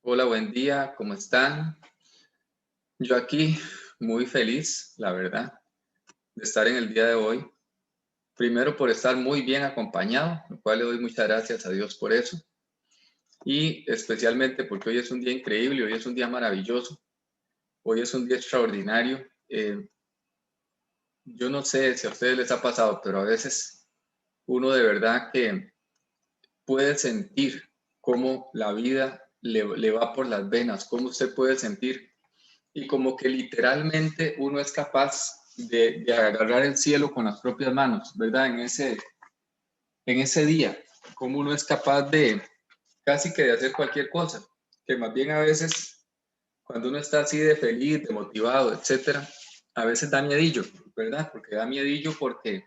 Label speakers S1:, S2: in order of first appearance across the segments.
S1: Hola, buen día, ¿cómo están? Yo aquí muy feliz, la verdad, de estar en el día de hoy. Primero por estar muy bien acompañado, lo cual le doy muchas gracias a Dios por eso. Y especialmente porque hoy es un día increíble, hoy es un día maravilloso, hoy es un día extraordinario. Yo no sé si a ustedes les ha pasado, pero a veces uno de verdad que puede sentir cómo la vida le va por las venas, cómo usted puede sentir y como que literalmente uno es capaz de agarrar el cielo con las propias manos, ¿verdad? En ese día, como uno es capaz de casi que de hacer cualquier cosa, que más bien a veces cuando uno está así de feliz, de motivado, etcétera, a veces da miedillo, ¿verdad? Porque da miedillo porque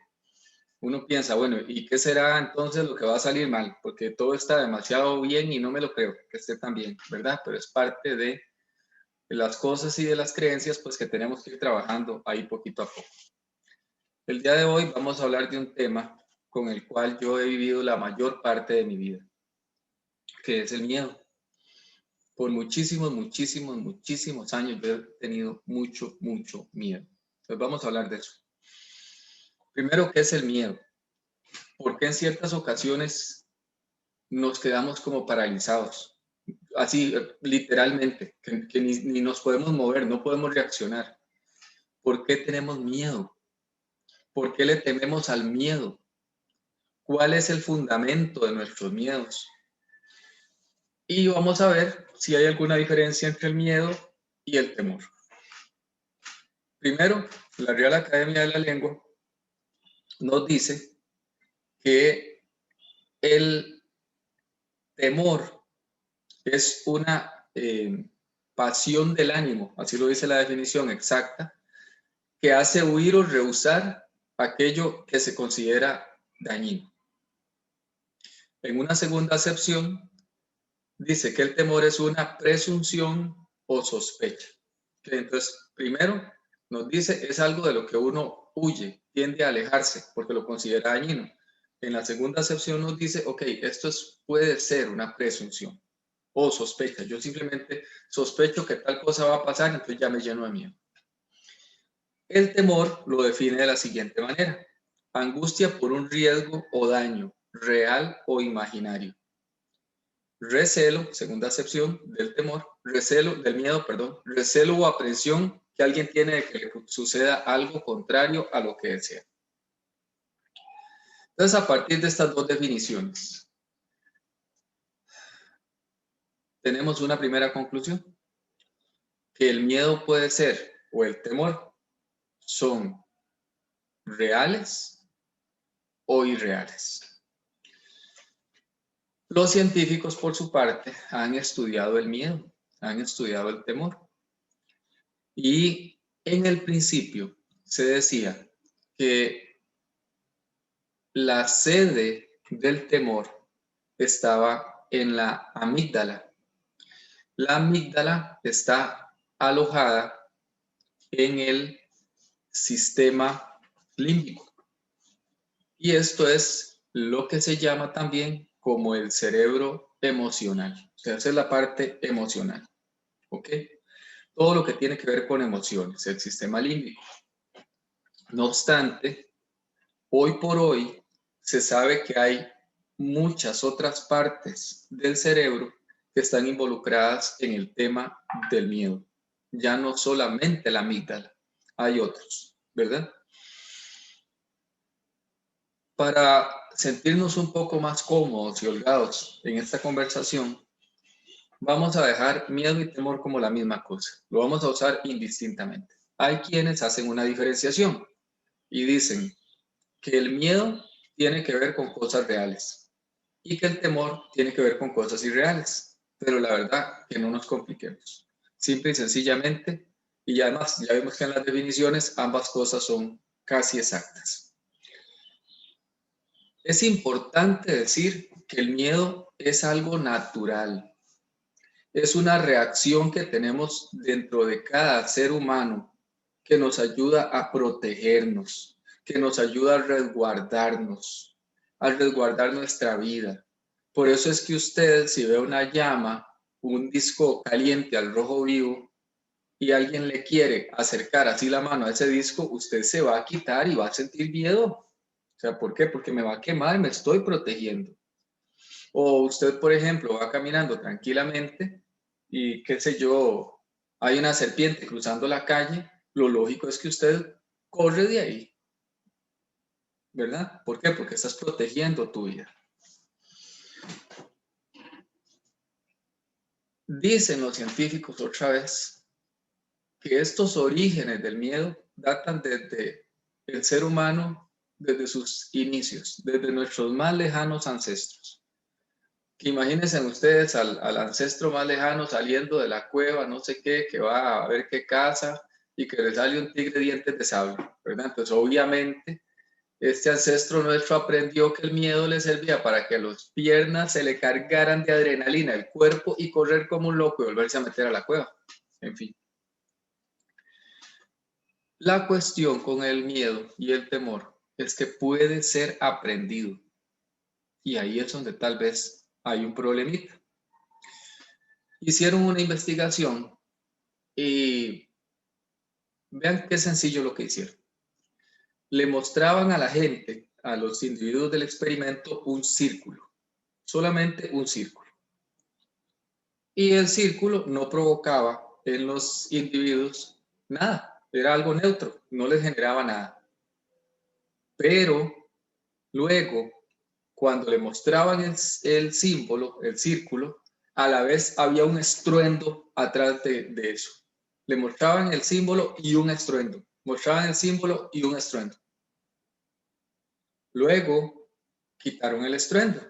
S1: uno piensa, bueno, ¿y qué será entonces lo que va a salir mal? Porque todo está demasiado bien y no me lo creo que esté tan bien, ¿verdad? Pero es parte de las cosas y de las creencias, pues que tenemos que ir trabajando ahí poquito a poco. El día de hoy vamos a hablar de un tema con el cual yo he vivido la mayor parte de mi vida, que es el miedo. Por muchísimos años yo he tenido mucho miedo. Entonces vamos a hablar de eso. Primero, ¿qué es el miedo? ¿Por qué en ciertas ocasiones nos quedamos como paralizados? Así, literalmente, que ni nos podemos mover, no podemos reaccionar. ¿Por qué tenemos miedo? ¿Por qué le tememos al miedo? ¿Cuál es el fundamento de nuestros miedos? Y vamos a ver si hay alguna diferencia entre el miedo y el temor. Primero, la Real Academia de la Lengua nos dice que el temor es una pasión del ánimo, así lo dice la definición exacta, que hace huir o rehusar aquello que se considera dañino. En una segunda acepción, dice que el temor es una presunción o sospecha. Entonces, primero nos dice es algo de lo que uno huye, tiende a alejarse porque lo considera dañino. En la segunda acepción nos dice, ok, esto puede ser una presunción o sospecha. Yo simplemente sospecho que tal cosa va a pasar, entonces ya me lleno de miedo. El temor lo define de la siguiente manera: angustia por un riesgo o daño, real o imaginario. Recelo, segunda acepción del temor, del miedo, perdón, recelo o aprensión que alguien tiene de que le suceda algo contrario a lo que desea. Entonces, a partir de estas dos definiciones, tenemos una primera conclusión, que el miedo puede ser, o el temor, son reales o irreales. Los científicos, por su parte, han estudiado el miedo, han estudiado el temor. Y en el principio se decía que la sede del temor estaba en la amígdala. La amígdala está alojada en el sistema límbico. Y esto es lo que se llama también como el cerebro emocional. O sea, esa es la parte emocional. ¿Ok? Todo lo que tiene que ver con emociones, el sistema límbico. No obstante, hoy por hoy se sabe que hay muchas otras partes del cerebro que están involucradas en el tema del miedo. Ya no solamente la amígdala, hay otros, ¿verdad? Para sentirnos un poco más cómodos y holgados en esta conversación, vamos a dejar miedo y temor como la misma cosa. Lo vamos a usar indistintamente. Hay quienes hacen una diferenciación y dicen que el miedo tiene que ver con cosas reales y que el temor tiene que ver con cosas irreales. Pero la verdad, que no nos compliquemos. Simple y sencillamente, y además ya vimos que en las definiciones ambas cosas son casi exactas. Es importante decir que el miedo es algo natural. Es una reacción que tenemos dentro de cada ser humano que nos ayuda a protegernos, que nos ayuda a resguardar nuestra vida. Por eso es que usted, si ve una llama un disco caliente al rojo vivo y alguien le quiere acercar así la mano a ese disco, usted se va a quitar y va a sentir miedo. O sea, ¿por qué? Porque me va a quemar, me estoy protegiendo. O usted, por ejemplo, va caminando tranquilamente y qué sé yo, hay una serpiente cruzando la calle, lo lógico es que usted corre de ahí, ¿verdad? ¿Por qué? Porque estás protegiendo tu vida. Dicen los científicos otra vez que estos orígenes del miedo datan desde el ser humano, desde sus inicios, desde nuestros más lejanos ancestros. Que imagínense ustedes al ancestro más lejano saliendo de la cueva, no sé qué, que va a ver qué caza y que le sale un tigre de dientes de sable, ¿verdad? Entonces, obviamente, este ancestro nuestro aprendió que el miedo le servía para que las piernas se le cargaran de adrenalina el cuerpo y correr como un loco y volverse a meter a la cueva. En fin. La cuestión con el miedo y el temor es que puede ser aprendido. Y ahí es donde tal vez hay un problemita. Hicieron una investigación y vean qué sencillo lo que hicieron. Le mostraban a la gente, a los individuos del experimento, un círculo, solamente un círculo. Y el círculo no provocaba en los individuos nada, era algo neutro, no les generaba nada. Pero luego, cuando le mostraban el símbolo, el círculo, a la vez había un estruendo atrás de eso. Le mostraban el símbolo y un estruendo. Mostraban el símbolo y un estruendo. Luego quitaron el estruendo.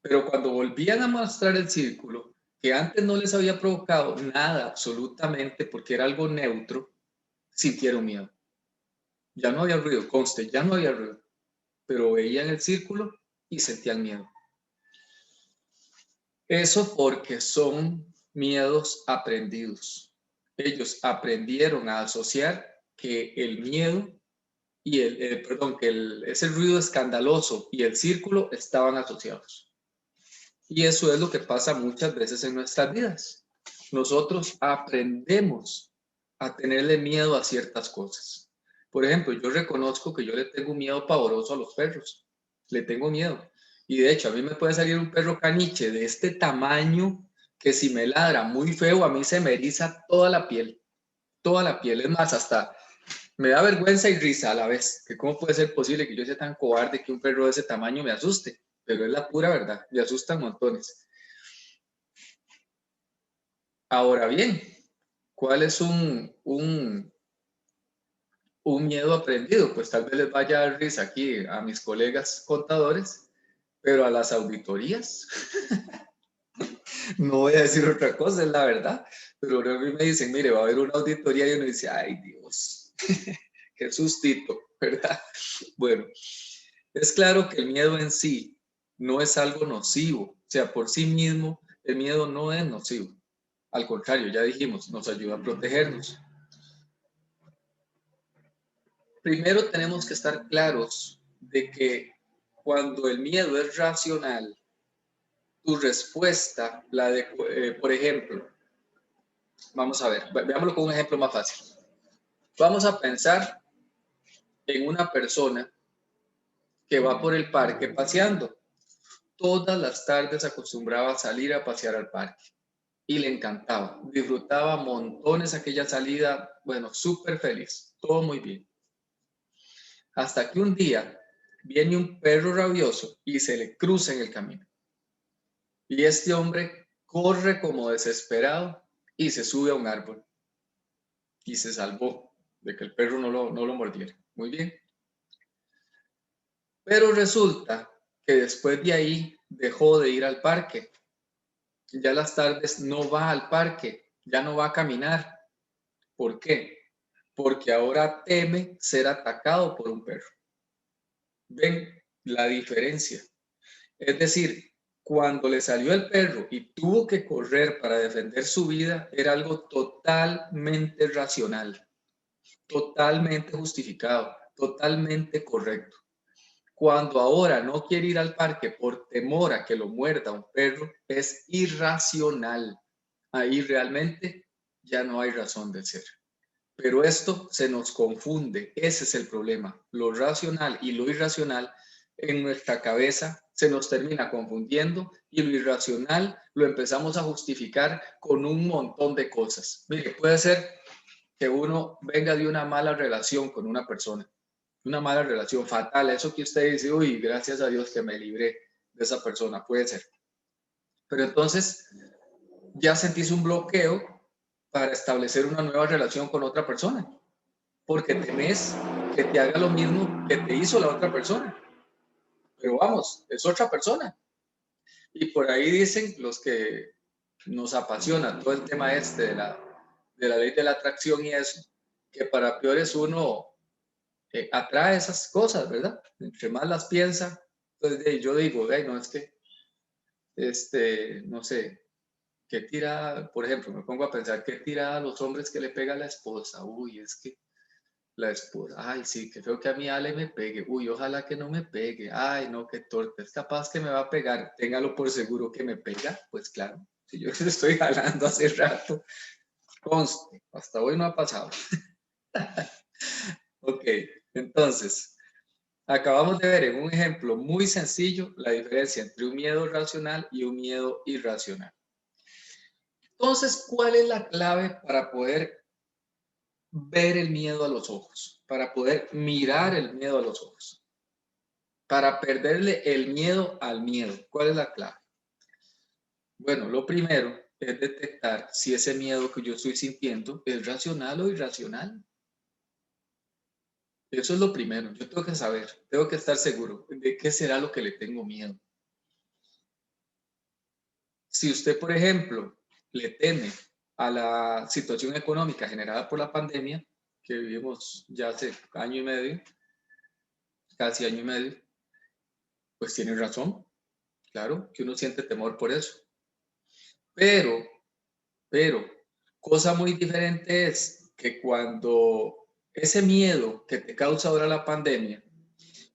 S1: Pero cuando volvían a mostrar el círculo, que antes no les había provocado nada absolutamente porque era algo neutro, sintieron miedo. Ya no había ruido, conste, ya no había ruido. Pero veían el círculo y sentían miedo. Eso porque son miedos aprendidos. Ellos aprendieron a asociar que el miedo y ese ruido escandaloso y el círculo estaban asociados. Y eso es lo que pasa muchas veces en nuestras vidas. Nosotros aprendemos a tenerle miedo a ciertas cosas. Por ejemplo, yo reconozco que yo le tengo un miedo pavoroso a los perros. Le tengo miedo. Y de hecho, a mí me puede salir un perro caniche de este tamaño que si me ladra muy feo, a mí se me eriza toda la piel. Toda la piel. Es más, hasta me da vergüenza y risa a la vez. Que cómo puede ser posible que yo sea tan cobarde que un perro de ese tamaño me asuste. Pero es la pura verdad. Me asustan montones. Ahora bien, ¿cuál es un miedo aprendido? Pues tal vez les vaya a dar risa aquí a mis colegas contadores, pero a las auditorías, no voy a decir otra cosa, es la verdad, pero a mí me dicen, mire, va a haber una auditoría y uno dice, ay Dios, qué sustito, ¿verdad? Bueno, es claro que el miedo en sí no es algo nocivo, o sea, por sí mismo el miedo no es nocivo. Al contrario, ya dijimos, nos ayuda a protegernos. Primero tenemos que estar claros de que cuando el miedo es racional, tu respuesta, por ejemplo, vamos a ver, veámoslo con un ejemplo más fácil. Vamos a pensar en una persona que va por el parque paseando. Todas las tardes acostumbraba a salir a pasear al parque y le encantaba, disfrutaba montones aquella salida, bueno, súper feliz, todo muy bien. Hasta que un día viene un perro rabioso y se le cruza en el camino. Y este hombre corre como desesperado y se sube a un árbol. Y se salvó de que el perro no lo mordiera. Muy bien. Pero resulta que después de ahí dejó de ir al parque. Ya las tardes no va al parque, ya no va a caminar. ¿Por qué? Porque ahora teme ser atacado por un perro. ¿Ven la diferencia? Es decir, cuando le salió el perro y tuvo que correr para defender su vida, era algo totalmente racional, totalmente justificado, totalmente correcto. Cuando ahora no quiere ir al parque por temor a que lo muerda un perro, es irracional. Ahí realmente ya no hay razón de ser. Pero esto se nos confunde, ese es el problema. Lo racional y lo irracional en nuestra cabeza se nos termina confundiendo y lo irracional lo empezamos a justificar con un montón de cosas. Mire, puede ser que uno venga de una mala relación con una persona, una mala relación fatal, eso que usted dice, uy, gracias a Dios que me libré de esa persona, puede ser. Pero entonces ya sentís un bloqueo para establecer una nueva relación con otra persona, porque temes que te haga lo mismo que te hizo la otra persona. Pero vamos, es otra persona. Y por ahí dicen los que nos apasiona todo el tema este de la ley de la atracción y eso, que para peores uno atrae esas cosas, ¿verdad? Entre más las piensa, entonces yo digo, hey, no, es que, no sé, qué tira, por ejemplo, me pongo a pensar, qué tira a los hombres que le pega a la esposa, uy, es que la esposa, ay, sí, que feo que a mí Ale me pegue, uy, ojalá que no me pegue, ay, no, qué torpe, es capaz que me va a pegar, téngalo por seguro que me pega, pues claro, si yo le estoy jalando hace rato, conste, hasta hoy no ha pasado. Ok, entonces, acabamos de ver en un ejemplo muy sencillo la diferencia entre un miedo racional y un miedo irracional. Entonces, ¿cuál es la clave para poder ver el miedo a los ojos? Para poder mirar el miedo a los ojos. Para perderle el miedo al miedo. ¿Cuál es la clave? Bueno, lo primero es detectar si ese miedo que yo estoy sintiendo es racional o irracional. Eso es lo primero. Yo tengo que saber, tengo que estar seguro de qué será lo que le tengo miedo. Si usted, por ejemplo, le teme a la situación económica generada por la pandemia, que vivimos ya hace año y medio, casi año y medio, pues tiene razón, claro, que uno siente temor por eso. Pero, pero, cosa muy diferente es que cuando ese miedo que te causa ahora la pandemia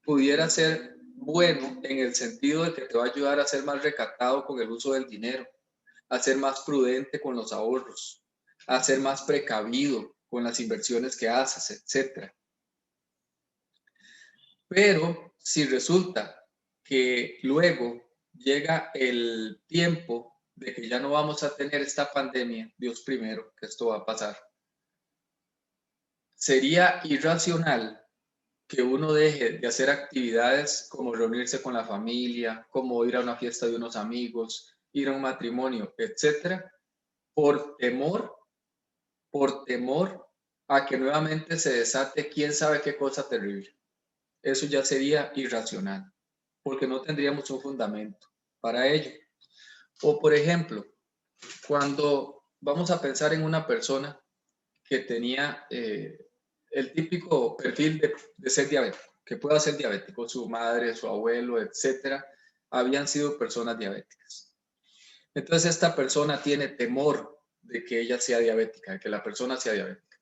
S1: pudiera ser bueno en el sentido de que te va a ayudar a ser más recatado con el uso del dinero, a ser más prudente con los ahorros, a ser más precavido con las inversiones que haces, etcétera. Pero si resulta que luego llega el tiempo de que ya no vamos a tener esta pandemia, Dios primero, que esto va a pasar, sería irracional que uno deje de hacer actividades como reunirse con la familia, como ir a una fiesta de unos amigos, ir a un matrimonio, etcétera, por temor a que nuevamente se desate quién sabe qué cosa terrible. Eso ya sería irracional, porque no tendríamos un fundamento para ello. O por ejemplo, cuando vamos a pensar en una persona que tenía el típico perfil de ser diabético, que pueda ser diabético, su madre, su abuelo, etcétera, habían sido personas diabéticas. Entonces esta persona tiene temor de que ella sea diabética, de que la persona sea diabética.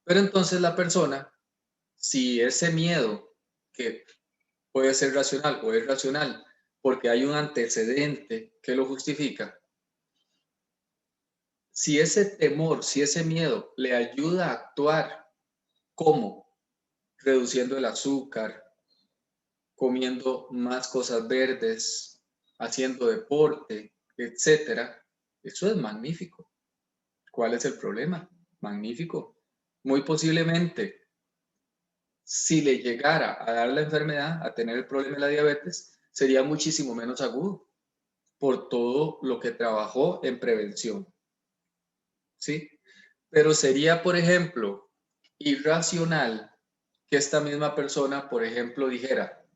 S1: Pero entonces la persona, si ese miedo, que puede ser racional o irracional, porque hay un antecedente que lo justifica, si ese temor, si ese miedo le ayuda a actuar, ¿cómo? Reduciendo el azúcar, comiendo más cosas verdes, haciendo deporte, etcétera, eso es magnífico. ¿Cuál es el problema? Magnífico. Muy posiblemente, si le llegara a dar la enfermedad, a tener el problema de la diabetes, sería muchísimo menos agudo por todo lo que trabajó en prevención. ¿Sí? Pero sería, por ejemplo, irracional que esta misma persona, por ejemplo, dijera,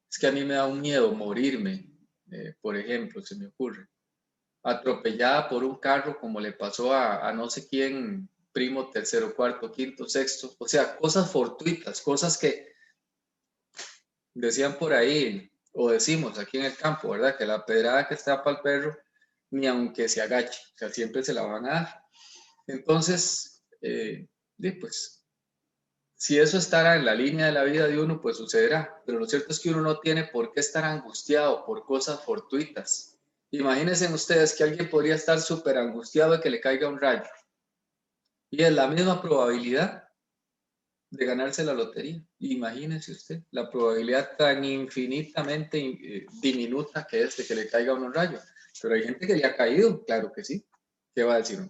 S1: es que a mí me da un miedo morirme, por ejemplo, se me ocurre, atropellada por un carro como le pasó a no sé quién, primo, tercero, cuarto, quinto, sexto, o sea, cosas fortuitas, cosas que decían por ahí, o decimos aquí en el campo, ¿verdad? Que la pedrada que está para el perro, ni aunque se agache, o sea, siempre se la van a dar. Entonces, pues, si eso estará en la línea de la vida de uno, pues sucederá. Pero lo cierto es que uno no tiene por qué estar angustiado por cosas fortuitas. Imagínense ustedes que alguien podría estar súper angustiado de que le caiga un rayo. Y es la misma probabilidad de ganarse la lotería. Imagínese usted la probabilidad tan infinitamente diminuta que es de que le caiga un rayo. Pero hay gente que le ha caído, claro que sí. ¿Qué va a decir uno?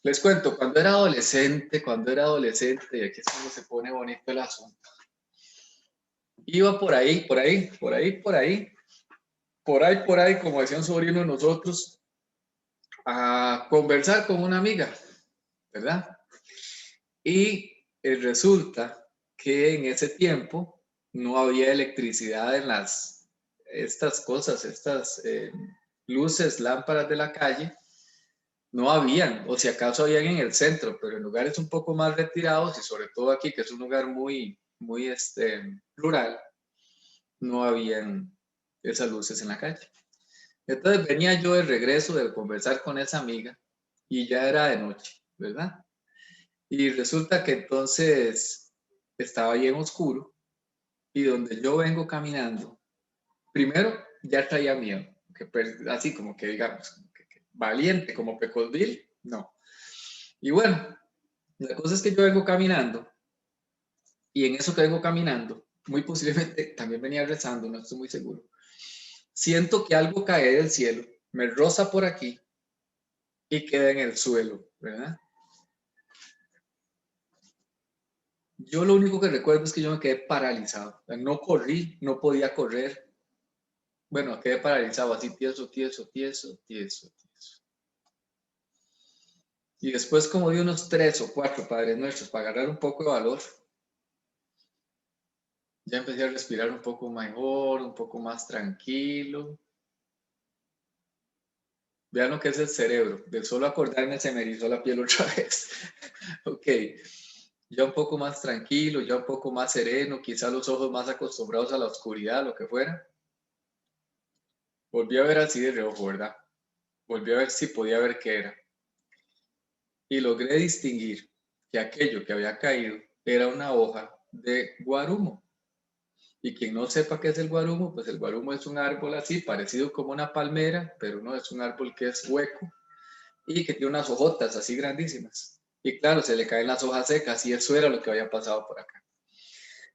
S1: Les cuento, cuando era adolescente, y aquí es cuando se pone bonito el asunto. Iba por ahí, como decía un sobrino de nosotros, a conversar con una amiga, ¿verdad? Y resulta que en ese tiempo no había electricidad en estas cosas, estas luces, lámparas de la calle, no habían, o si acaso habían en el centro, pero en lugares un poco más retirados y sobre todo aquí, que es un lugar muy rural, no habían esas luces en la calle. Entonces venía yo de regreso de conversar con esa amiga y ya era de noche, ¿verdad? Y resulta que entonces estaba bien oscuro y donde yo vengo caminando, primero ya traía miedo, así como que digamos, valiente como Pecosville, no. Y bueno, la cosa es que yo vengo caminando y en eso que vengo caminando, muy posiblemente también venía rezando, no estoy muy seguro. Siento que algo cae del cielo, me roza por aquí y queda en el suelo, ¿verdad? Yo lo único que recuerdo es que yo me quedé paralizado. No corrí, no podía correr. Bueno, quedé paralizado, así tieso. Y después como de unos 3 o 4 Padres Nuestros para agarrar un poco de valor, ya empecé a respirar un poco mejor, un poco más tranquilo. Vean lo que es el cerebro. De solo acordarme se me erizó la piel otra vez. Ok, ya un poco más tranquilo, ya un poco más sereno, quizá los ojos más acostumbrados a la oscuridad, lo que fuera. Volví a ver así de reojo, ¿verdad? Volví a ver si podía ver qué era. Y logré distinguir que aquello que había caído era una hoja de guarumo. Y quien no sepa qué es el guarumo, pues el guarumo es un árbol así, parecido como una palmera, pero no es un árbol que es hueco y que tiene unas hojotas así grandísimas. Y claro, se le caen las hojas secas y eso era lo que había pasado por acá.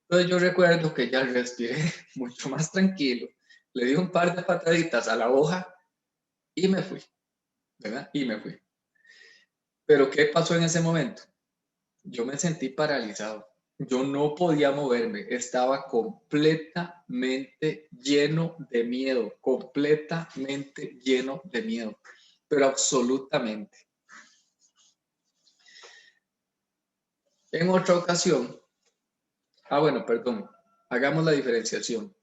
S1: Entonces yo recuerdo que ya respiré mucho más tranquilo, le di un par de pataditas a la hoja y me fui, ¿verdad? Y me fui. Pero ¿qué pasó en ese momento? Yo me sentí paralizado. Yo no podía moverme. Estaba completamente lleno de miedo. Completamente lleno de miedo. Pero absolutamente. En otra ocasión, bueno, perdón, hagamos la diferenciación.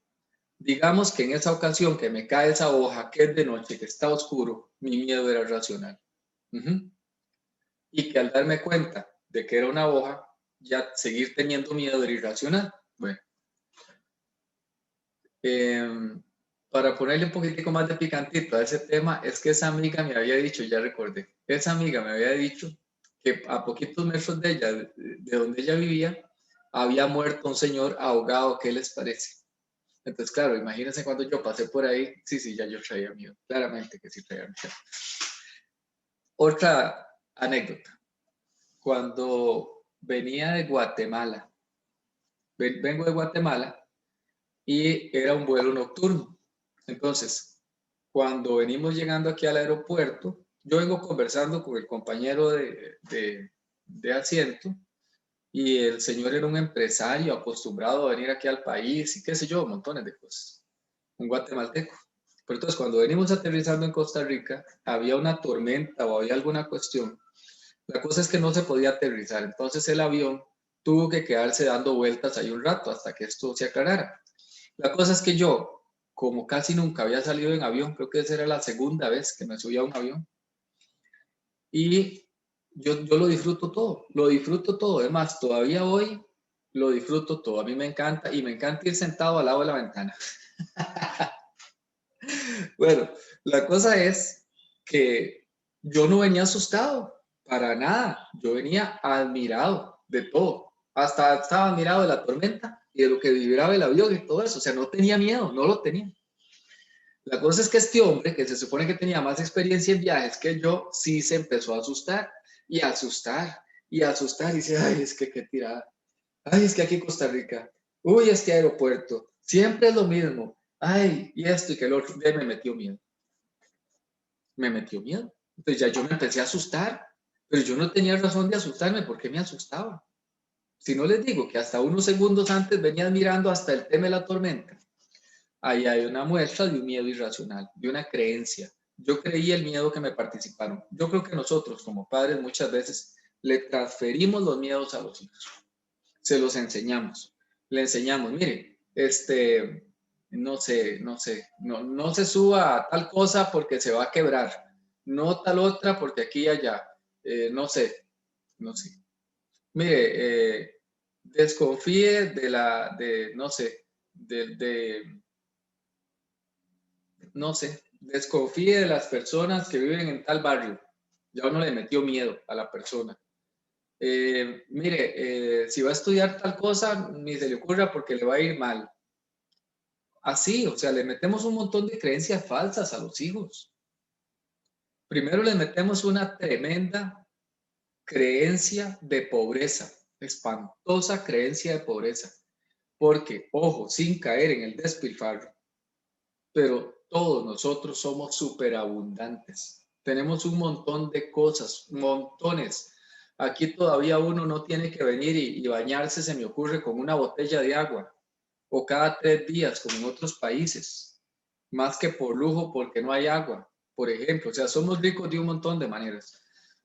S1: Digamos que en esa ocasión que me cae esa hoja, que es de noche, que está oscuro, mi miedo era racional. Y que al darme cuenta de que era una hoja, ya seguir teniendo miedo era irracional. Bueno, para ponerle un poquitico más de picantito a ese tema, es que esa amiga me había dicho, ya recordé, esa amiga me había dicho que a poquitos metros de ella, de donde ella vivía, había muerto un señor ahogado. ¿Qué les parece? Entonces, claro, imagínense cuando yo pasé por ahí, sí, ya yo traía miedo, claramente que sí traía miedo. Otra anécdota, cuando venía de Guatemala, vengo de Guatemala y era un vuelo nocturno. Entonces, cuando venimos llegando aquí al aeropuerto, yo vengo conversando con el compañero de asiento y el señor era un empresario acostumbrado a venir aquí al país y qué sé yo, montones de cosas, un guatemalteco. Pero entonces cuando venimos aterrizando en Costa Rica, había una tormenta o había alguna cuestión. La cosa es que no se podía aterrizar, entonces el avión tuvo que quedarse dando vueltas ahí un rato hasta que esto se aclarara. La cosa es que yo, como casi nunca había salido en avión, creo que esa era la segunda vez que me subía a un avión, y yo lo disfruto todo, además todavía hoy lo disfruto todo, a mí me encanta y me encanta ir sentado al lado de la ventana. Bueno, la cosa es que yo no venía asustado, para nada, yo venía admirado, de todo. Hasta estaba admirado de la tormenta y de lo que vibraba el avión y todo eso. O sea, no tenía miedo, no lo tenía. La cosa es que este hombre, que se supone que tenía más experiencia en viajes que yo, sí se empezó a asustar y a asustar y a asustar. Y dice, ay, es que qué tirada. Ay, es que aquí en Costa Rica. Uy, este aeropuerto. Siempre es lo mismo. Ay, y esto y que el otro. Y me metió miedo. Me metió miedo. Entonces ya yo me empecé a asustar. Pero yo no tenía razón de asustarme. ¿Por qué me asustaba? Si no les digo que hasta unos segundos antes venían mirando hasta el tema de la tormenta. Ahí hay una muestra de un miedo irracional, de una creencia. Yo creí el miedo que me participaron. Yo creo que nosotros como padres muchas veces le transferimos los miedos a los hijos. Se los enseñamos. Le enseñamos, mire, no se suba a tal cosa porque se va a quebrar. No tal otra porque aquí y allá. No sé. Mire, desconfíe desconfíe de las personas que viven en tal barrio. Ya uno le metió miedo a la persona. Mire, si va a estudiar tal cosa, ni se le ocurra porque le va a ir mal. Así, o sea, le metemos un montón de creencias falsas a los hijos. Primero les metemos una tremenda creencia de pobreza, espantosa creencia de pobreza. Porque, ojo, sin caer en el despilfarro, pero todos nosotros somos superabundantes. Tenemos un montón de cosas, montones. Aquí todavía uno no tiene que venir y bañarse, se me ocurre, con una botella de agua o cada 3 días, como en otros países, más que por lujo porque no hay agua, por ejemplo. O sea, somos ricos de un montón de maneras,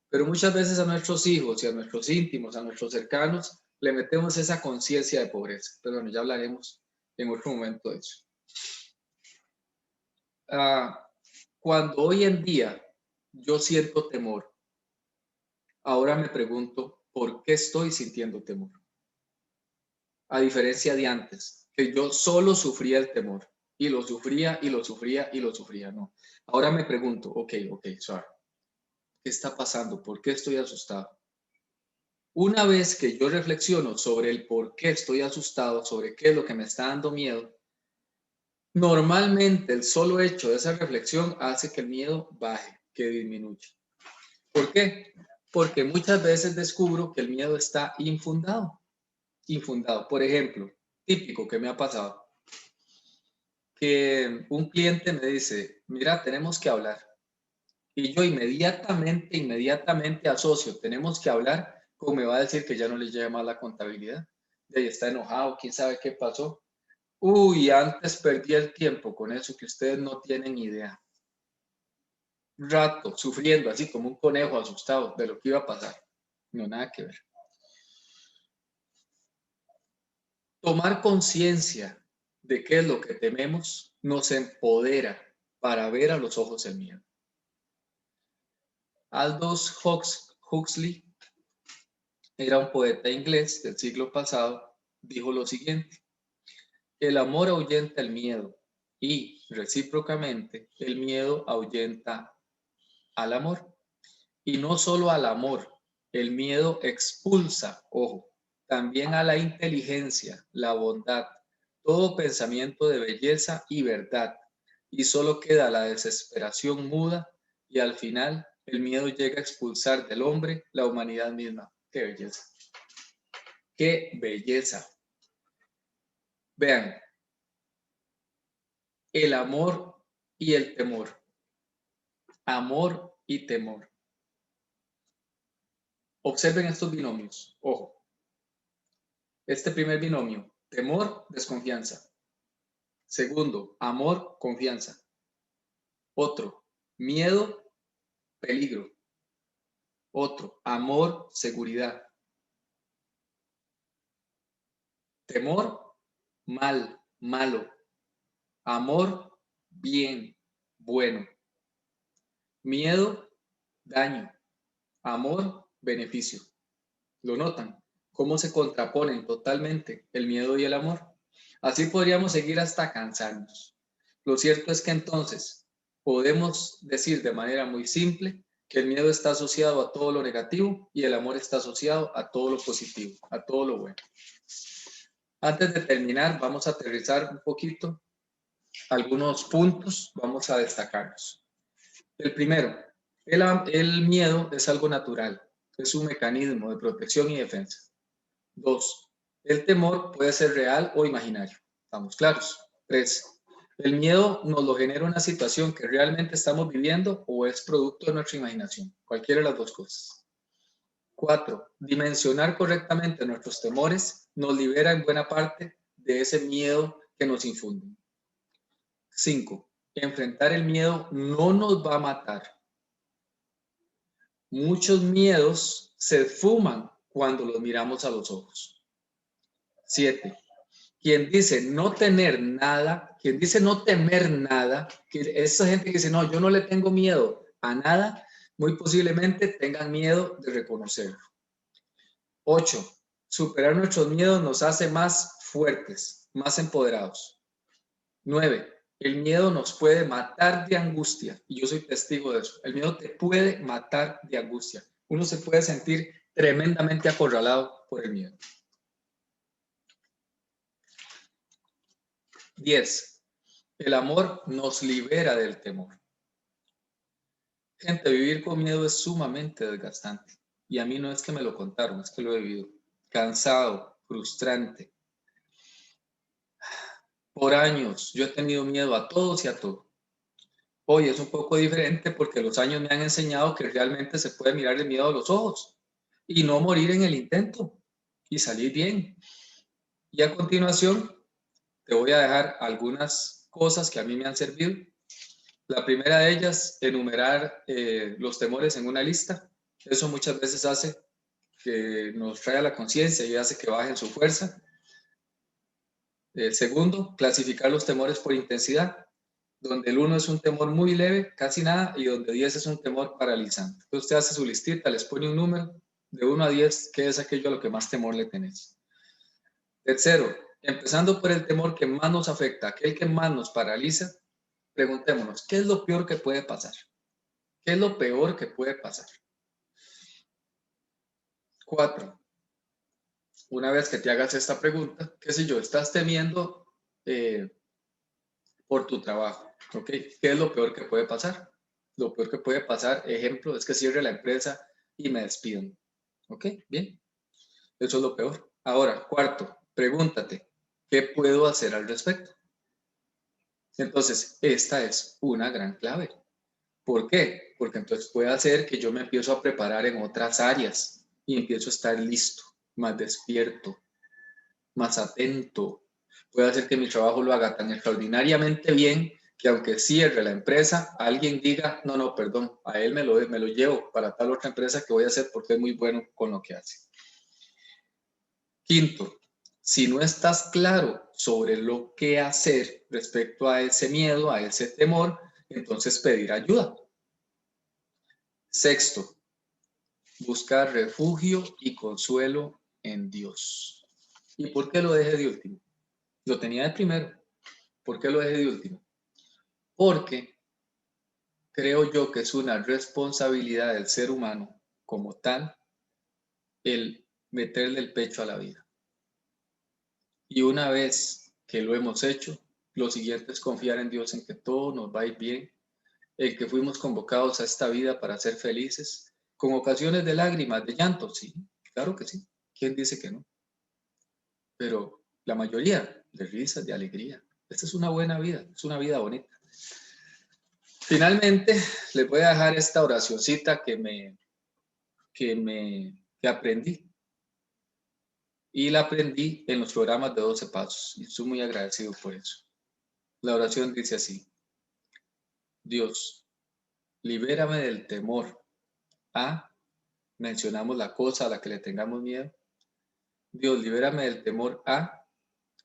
S1: pero muchas veces a nuestros hijos y a nuestros íntimos, a nuestros cercanos, le metemos esa conciencia de pobreza. Pero bueno, ya hablaremos en otro momento de eso. Cuando hoy en día yo siento temor, ahora me pregunto, ¿por qué estoy sintiendo temor? A diferencia de antes, que yo solo sufría el temor y lo sufría y lo sufría y lo sufría, no. Ahora me pregunto, ok, sorry, ¿qué está pasando? ¿Por qué estoy asustado? Una vez que yo reflexiono sobre el por qué estoy asustado, sobre qué es lo que me está dando miedo, normalmente el solo hecho de esa reflexión hace que el miedo baje, que disminuya. ¿Por qué? Porque muchas veces descubro que el miedo está infundado. Infundado. Por ejemplo, típico que me ha pasado, que un cliente me dice, mira, tenemos que hablar. Y yo inmediatamente asocio, tenemos que hablar, como me va a decir que ya no le lleva más la contabilidad. De ahí está enojado, quién sabe qué pasó. Uy, antes perdí el tiempo con eso que ustedes no tienen idea. Un rato sufriendo así como un conejo asustado de lo que iba a pasar. No, nada que ver. Tomar conciencia de qué es lo que tememos nos empodera para ver a los ojos el miedo. Aldous Huxley era un poeta inglés del siglo pasado, dijo lo siguiente: el amor ahuyenta el miedo y, recíprocamente, el miedo ahuyenta al amor. Y no solo al amor, el miedo expulsa, ojo, también a la inteligencia, la bondad, todo pensamiento de belleza y verdad. Y solo queda la desesperación muda y al final el miedo llega a expulsar del hombre la humanidad misma. ¡Qué belleza! ¡Qué belleza! Vean, el amor y el temor. Amor y temor. Observen estos binomios. Ojo. Este primer binomio, temor, desconfianza. Segundo, amor, confianza. Otro, miedo, peligro. Otro, amor, seguridad. Temor, mal, malo. Amor, bien, bueno. Miedo, daño. Amor, beneficio. ¿Lo notan? ¿Cómo se contraponen totalmente el miedo y el amor? Así podríamos seguir hasta cansarnos. Lo cierto es que entonces podemos decir de manera muy simple que el miedo está asociado a todo lo negativo y el amor está asociado a todo lo positivo, a todo lo bueno. Antes de terminar, vamos a aterrizar un poquito algunos puntos, vamos a destacarlos. El primero, el miedo es algo natural, es un mecanismo de protección y defensa. 2, el temor puede ser real o imaginario, ¿estamos claros? 3, el miedo nos lo genera una situación que realmente estamos viviendo o es producto de nuestra imaginación, cualquiera de las dos cosas. 4, dimensionar correctamente nuestros temores nos libera en buena parte de ese miedo que nos infunden. 5, enfrentar el miedo no nos va a matar. Muchos miedos se esfuman cuando los miramos a los ojos. 7, quien dice no tener nada, quien dice no temer nada, que esa gente que dice no, yo no le tengo miedo a nada, muy posiblemente tengan miedo de reconocerlo. 8, superar nuestros miedos nos hace más fuertes, más empoderados. 9, el miedo nos puede matar de angustia, y yo soy testigo de eso. El miedo te puede matar de angustia. Uno se puede sentir tremendamente acorralado por el miedo. 10, el amor nos libera del temor. Gente, vivir con miedo es sumamente desgastante. Y a mí no es que me lo contaron, es que lo he vivido. Cansado, frustrante. Por años yo he tenido miedo a todos y a todo. Hoy es un poco diferente porque los años me han enseñado que realmente se puede mirar el miedo a los ojos y no morir en el intento y salir bien. Y a continuación te voy a dejar algunas cosas que a mí me han servido. La primera de ellas, enumerar los temores en una lista. Eso muchas veces hace que nos trae a la conciencia y hace que bajen su fuerza. Segundo, clasificar los temores por intensidad, donde el 1 es un temor muy leve, casi nada, y donde 10 es un temor paralizante. Entonces usted hace su listita, les pone un número de 1 a 10, ¿qué es aquello a lo que más temor le tenés? Tercero, empezando por el temor que más nos afecta, aquel que más nos paraliza, preguntémonos, ¿qué es lo peor que puede pasar? ¿Qué es lo peor que puede pasar? 4, una vez que te hagas esta pregunta, qué sé yo, estás temiendo por tu trabajo, ¿ok? ¿Qué es lo peor que puede pasar? Lo peor que puede pasar, ejemplo, es que cierre la empresa y me despidan, ¿ok? Bien, eso es lo peor. Ahora, cuarto, pregúntate, ¿qué puedo hacer al respecto? Entonces, esta es una gran clave. ¿Por qué? Porque entonces puede hacer que yo me empiezo a preparar en otras áreas y empiezo a estar listo, más despierto, más atento. Puede hacer que mi trabajo lo haga tan extraordinariamente bien que aunque cierre la empresa, alguien diga, no, no, perdón, a él me lo llevo para tal otra empresa que voy a hacer porque es muy bueno con lo que hace. Quinto, si no estás claro sobre lo que hacer respecto a ese miedo, a ese temor, entonces pedir ayuda. Sexto, buscar refugio y consuelo en Dios. ¿Y por qué lo dejé de último? Lo tenía de primero. ¿Por qué lo dejé de último? Porque creo yo que es una responsabilidad del ser humano como tal el meterle el pecho a la vida. Y una vez que lo hemos hecho, lo siguiente es confiar en Dios, en que todo nos va a ir bien, en que fuimos convocados a esta vida para ser felices, con ocasiones de lágrimas, de llanto, sí, claro que sí. ¿Quién dice que no? Pero la mayoría de risas, de alegría. Esta es una buena vida, es una vida bonita. Finalmente, les voy a dejar esta oracioncita que aprendí. Y la aprendí en los programas de 12 pasos. Y estoy muy agradecido por eso. La oración dice así: Dios, libérame del temor a, mencionamos la cosa a la que le tengamos miedo. Dios, libérame del temor a,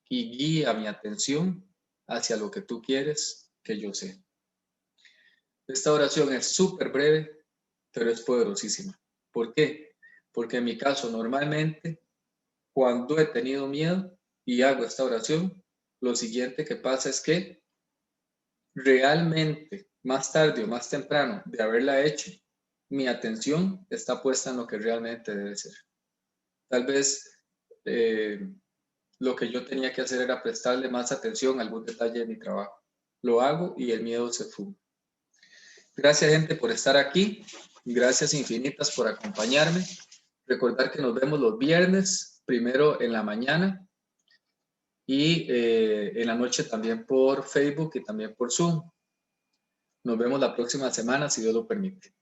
S1: y guía mi atención hacia lo que tú quieres que yo sé. Esta oración es súper breve, pero es poderosísima. ¿Por qué? Porque en mi caso, normalmente, cuando he tenido miedo y hago esta oración, lo siguiente que pasa es que realmente, más tarde o más temprano de haberla hecho, mi atención está puesta en lo que realmente debe ser. Tal vez lo que yo tenía que hacer era prestarle más atención a algún detalle de mi trabajo. Lo hago y el miedo se fuma. Gracias, gente, por estar aquí. Gracias infinitas por acompañarme. Recordar que nos vemos los viernes, primero en la mañana y en la noche también por Facebook y también por Zoom. Nos vemos la próxima semana, si Dios lo permite.